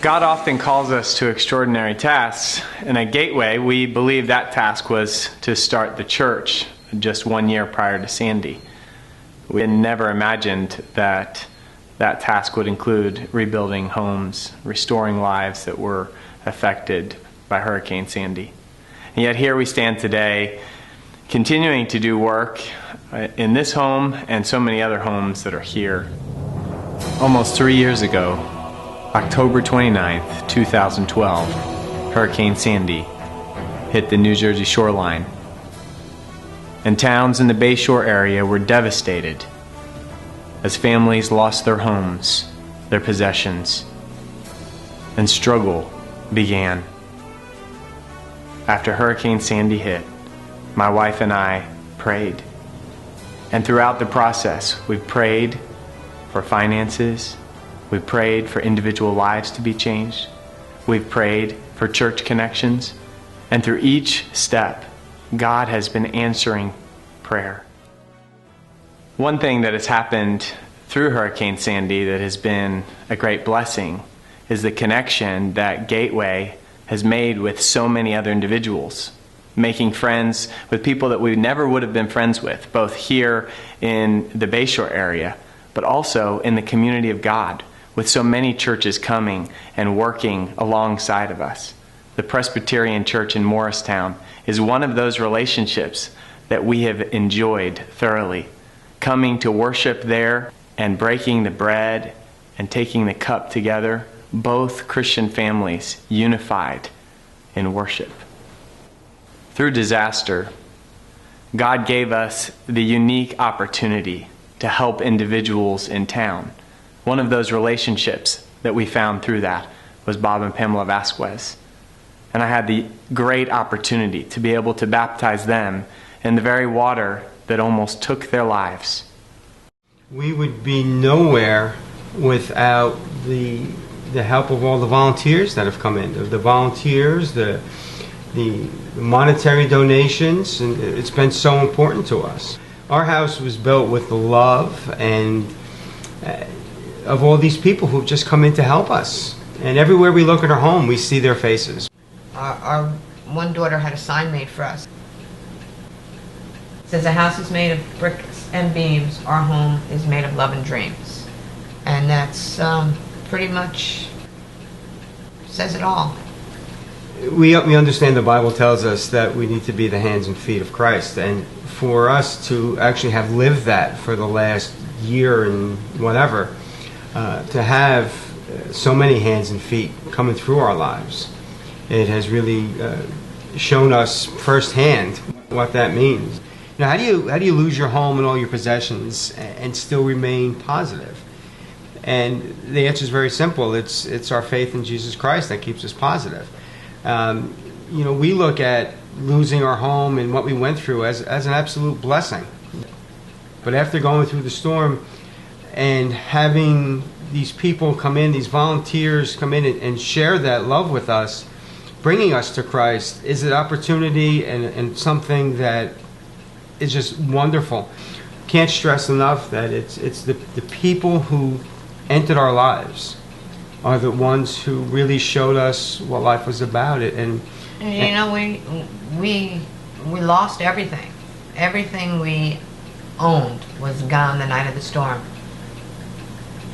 God often calls us to extraordinary tasks, and at Gateway, we believe that task was to start the church just 1 year prior to Sandy. We had never imagined that that task would include rebuilding homes, restoring lives that were affected by Hurricane Sandy. And yet here we stand today, continuing to do work in this home and so many other homes that are here. Almost 3 years ago, October 29th, 2012, Hurricane Sandy hit the New Jersey shoreline, and towns in the Bayshore area were devastated as families lost their homes, their possessions, and struggle began. After Hurricane Sandy hit, my wife and I prayed. And throughout the process, we prayed for finances. We prayed for individual lives to be changed. We've prayed for church connections. And through each step, God has been answering prayer. One thing that has happened through Hurricane Sandy that has been a great blessing is the connection that Gateway has made with so many other individuals, making friends with people that we never would have been friends with, both here in the Bayshore area, but also in the community of God, with so many churches coming and working alongside of us. The Presbyterian Church in Morristown is one of those relationships that we have enjoyed thoroughly, coming to worship there and breaking the bread and taking the cup together, both Christian families unified in worship. Through disaster, God gave us the unique opportunity to help individuals in town. One of those relationships that we found through that was Bob and Pamela Vasquez. And I had the great opportunity to be able to baptize them in the very water that almost took their lives. We would be nowhere without the help of all the volunteers that have come in. The volunteers, the monetary donations, and it's been so important to us. Our house was built with the love and of all these people who've just come in to help us. And everywhere we look at our home, we see their faces. Our one daughter had a sign made for us. It says, "The house is made of bricks and beams. Our home is made of love and dreams." And that's pretty much says it all. We understand the Bible tells us that we need to be the hands and feet of Christ. And for us to actually have lived that for the last year and whatever, to have so many hands and feet coming through our lives, it has really shown us firsthand what that means. You know, how do you lose your home and all your possessions and still remain positive? And the answer is very simple. It's our faith in Jesus Christ that keeps us positive. We look at losing our home and what we went through as an absolute blessing. But after going through the storm and having these people come in, these volunteers come in and share that love with us, bringing us to Christ, is an opportunity and something that is just wonderful. Can't stress enough that it's the people who entered our lives are the ones who really showed us what life was about. We lost everything. Everything we owned was gone the night of the storm.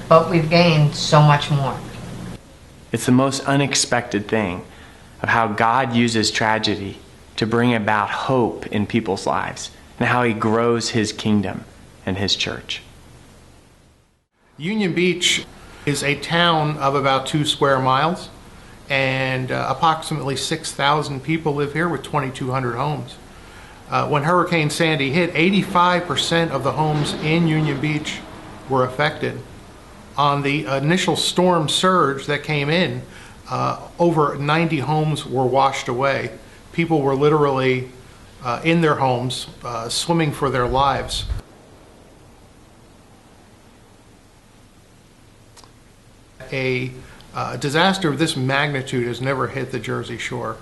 But we've gained so much more. It's the most unexpected thing of how God uses tragedy to bring about hope in people's lives and how He grows His kingdom and His church. Union Beach is a town of about 2 square miles, and approximately 6,000 people live here with 2,200 homes. When Hurricane Sandy hit, 85% of the homes in Union Beach were affected. On the initial storm surge that came in, over 90 homes were washed away. People were literally in their homes, swimming for their lives. A disaster of this magnitude has never hit the Jersey Shore.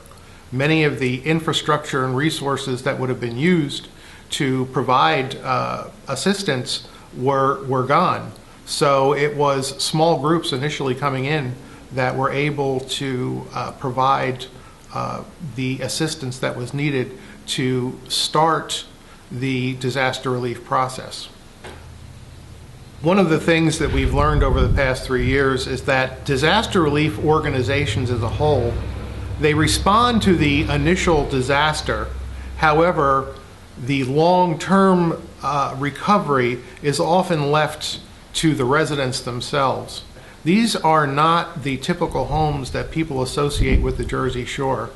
Many of the infrastructure and resources that would have been used to provide assistance were gone. So it was small groups initially coming in that were able to provide the assistance that was needed to start the disaster relief process. One of the things that we've learned over the past 3 years is that disaster relief organizations as a whole, they respond to the initial disaster. However, the long-term recovery is often left to the residents themselves. These are not the typical homes that people associate with the Jersey Shore.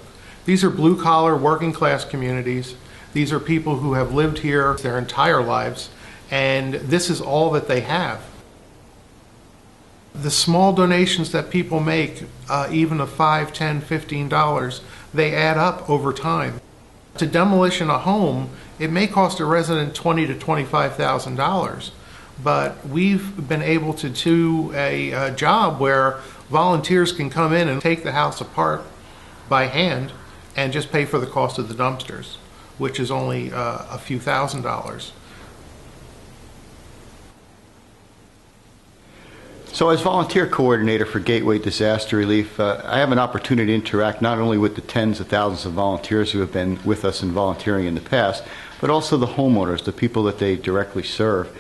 These are blue-collar, working-class communities. These are people who have lived here their entire lives, and this is all that they have. The small donations that people make, even of $5, $10, $15, they add up over time. To demolish a home, it may cost a resident $20,000 to $25,000, but we've been able to do a job where volunteers can come in and take the house apart by hand and just pay for the cost of the dumpsters, which is only a few $1,000s. So as volunteer coordinator for Gateway Disaster Relief, I have an opportunity to interact not only with the tens of thousands of volunteers who have been with us in volunteering in the past, but also the homeowners, the people that they directly serve.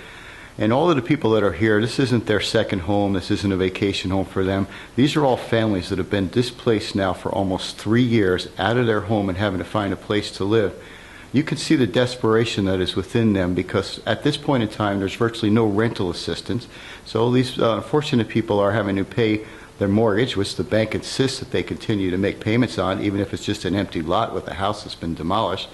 And all of the people that are here, this isn't their second home, this isn't a vacation home for them. These are all families that have been displaced now for almost 3 years out of their home and having to find a place to live. You can see the desperation that is within them, because at this point in time there's virtually no rental assistance. So these unfortunate people are having to pay their mortgage, which the bank insists that they continue to make payments on, even if it's just an empty lot with a house that's been demolished.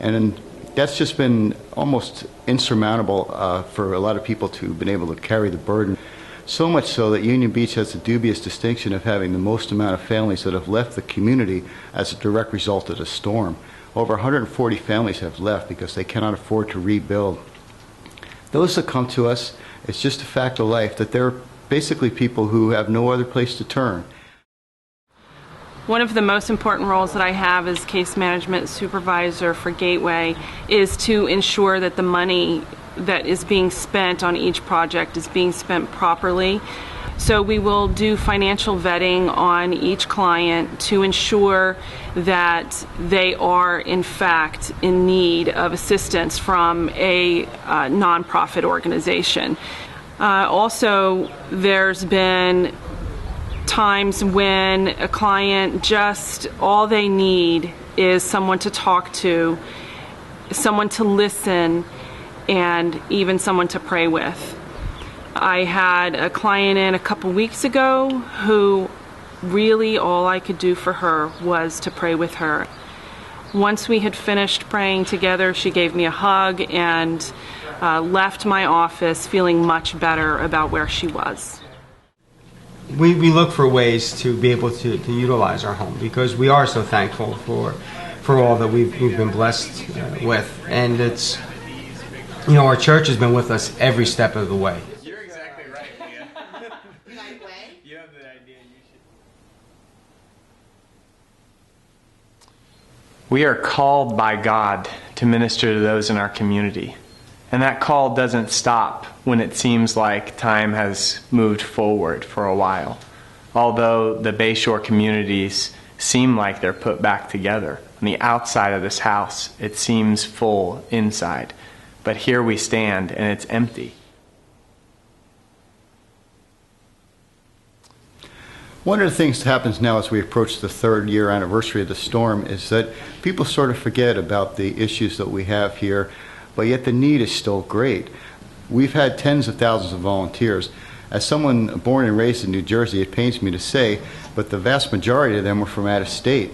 And that's just been almost insurmountable for a lot of people to have been able to carry the burden. So much so that Union Beach has the dubious distinction of having the most amount of families that have left the community as a direct result of the storm. Over 140 families have left because they cannot afford to rebuild. Those that come to us, it's just a fact of life that they're basically people who have no other place to turn. One of the most important roles that I have as case management supervisor for Gateway is to ensure that the money that is being spent on each project is being spent properly. So we will do financial vetting on each client to ensure that they are in fact in need of assistance from a nonprofit organization. Also, there's been times when a client just, all they need is someone to talk to, someone to listen, and even someone to pray with. I had a client in a couple weeks ago who really all I could do for her was to pray with her. Once we had finished praying together, she gave me a hug and left my office feeling much better about where she was. We look for ways to be able to utilize our home, because we are so thankful for all that we've been blessed with. And it's, you know, our church has been with us every step of the way. You're exactly right, Leah. You have the idea you should. We are called by God to minister to those in our community. And that call doesn't stop when it seems like time has moved forward for a while. Although the Bayshore communities seem like they're put back together. On the outside of this house, it seems full inside. But here we stand and it's empty. One of the things that happens now as we approach the 3rd year anniversary of the storm is that people sort of forget about the issues that we have here, but yet the need is still great. We've had tens of thousands of volunteers. As someone born and raised in New Jersey, it pains me to say, but the vast majority of them were from out of state.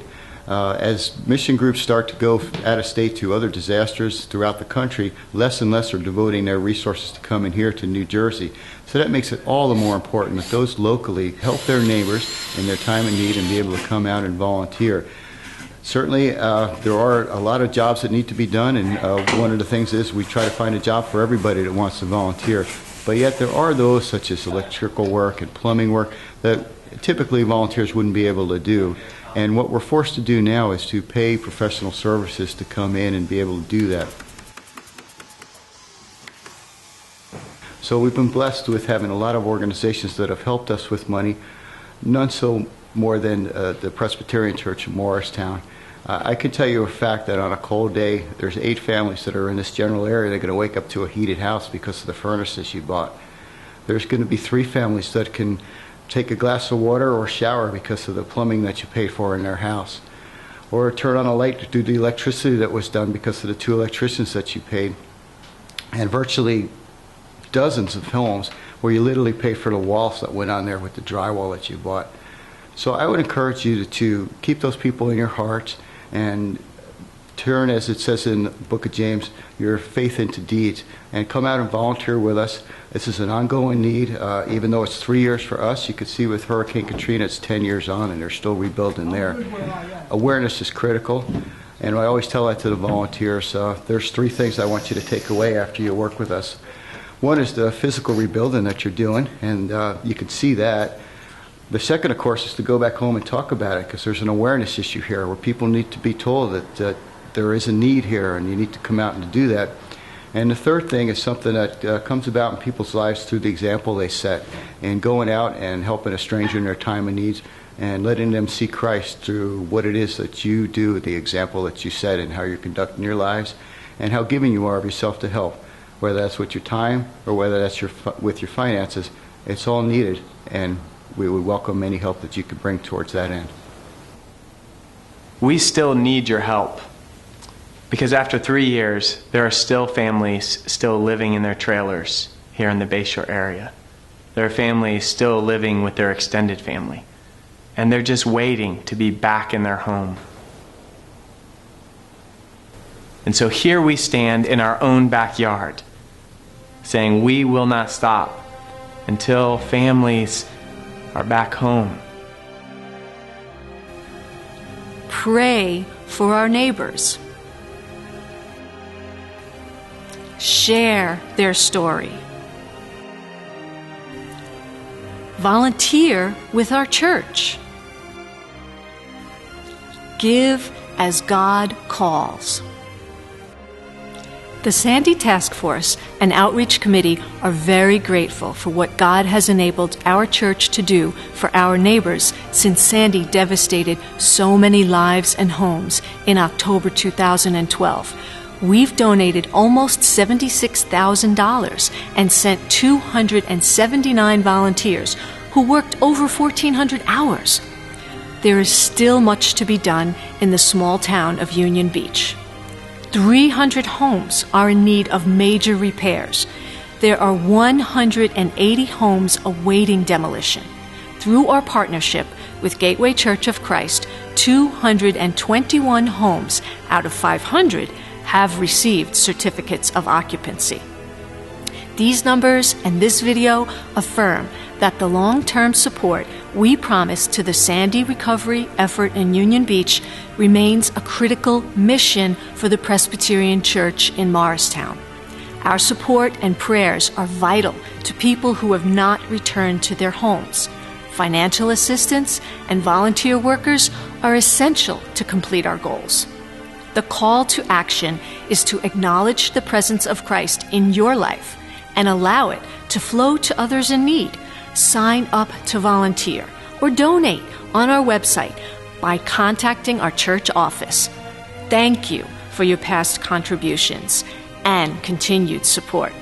As mission groups start to go out of state to other disasters throughout the country, less and less are devoting their resources to coming here to New Jersey. So that makes it all the more important that those locally help their neighbors in their time of need and be able to come out and volunteer. Certainly, there are a lot of jobs that need to be done, and one of the things is we try to find a job for everybody that wants to volunteer. But yet there are those, such as electrical work and plumbing work, that typically volunteers wouldn't be able to do. And what we're forced to do now is to pay professional services to come in and be able to do that. So we've been blessed with having a lot of organizations that have helped us with money. none so more than the Presbyterian Church in Morristown. I can tell you a fact that on a cold day, there's 8 families that are in this general area. They're going to wake up to a heated house because of the furnaces you bought. There's going to be 3 families that can take a glass of water or shower because of the plumbing that you paid for in their house. Or turn on a light to do the electricity that was done because of the 2 electricians that you paid. And virtually dozens of homes where you literally pay for the walls that went on there with the drywall that you bought. So I would encourage you to keep those people in your hearts and turn, as it says in the book of James, your faith into deeds, and come out and volunteer with us. This is an ongoing need. Even though it's 3 years for us, you can see with Hurricane Katrina it's 10 years on and they're still rebuilding there. Awareness is critical, and I always tell that to the volunteers. There's 3 things I want you to take away after you work with us. One is the physical rebuilding that you're doing, and you can see that. The second, of course, is to go back home and talk about it, because there's an awareness issue here where people need to be told that there is a need here and you need to come out and do that. And the third thing is something that comes about in people's lives through the example they set, and going out and helping a stranger in their time of needs and letting them see Christ through what it is that you do, the example that you set, and how you're conducting your lives, and how giving you are of yourself to help, whether that's with your time or whether that's with your finances. It's all needed, and we would welcome any help that you could bring towards that end. We still need your help, because after 3 years, there are still families still living in their trailers here in the Bayshore area. There are families still living with their extended family, and they're just waiting to be back in their home. And so here we stand in our own backyard, saying we will not stop until families are back home. Pray for our neighbors. Share their story. Volunteer with our church. Give as God calls. The Sandy Task Force and Outreach Committee are very grateful for what God has enabled our church to do for our neighbors since Sandy devastated so many lives and homes in October 2012. We've donated almost $76,000 and sent 279 volunteers who worked over 1,400 hours. There is still much to be done in the small town of Union Beach. 300 homes are in need of major repairs. There are 180 homes awaiting demolition. Through our partnership with Gateway Church of Christ, 221 homes out of 500 have received certificates of occupancy. These numbers and this video affirm that the long-term support we promised to the Sandy recovery effort in Union Beach remains a critical mission for the Presbyterian Church in Morristown. Our support and prayers are vital to people who have not returned to their homes. Financial assistance and volunteer workers are essential to complete our goals. The call to action is to acknowledge the presence of Christ in your life and allow it to flow to others in need. Sign up to volunteer or donate on our website by contacting our church office. Thank you for your past contributions and continued support.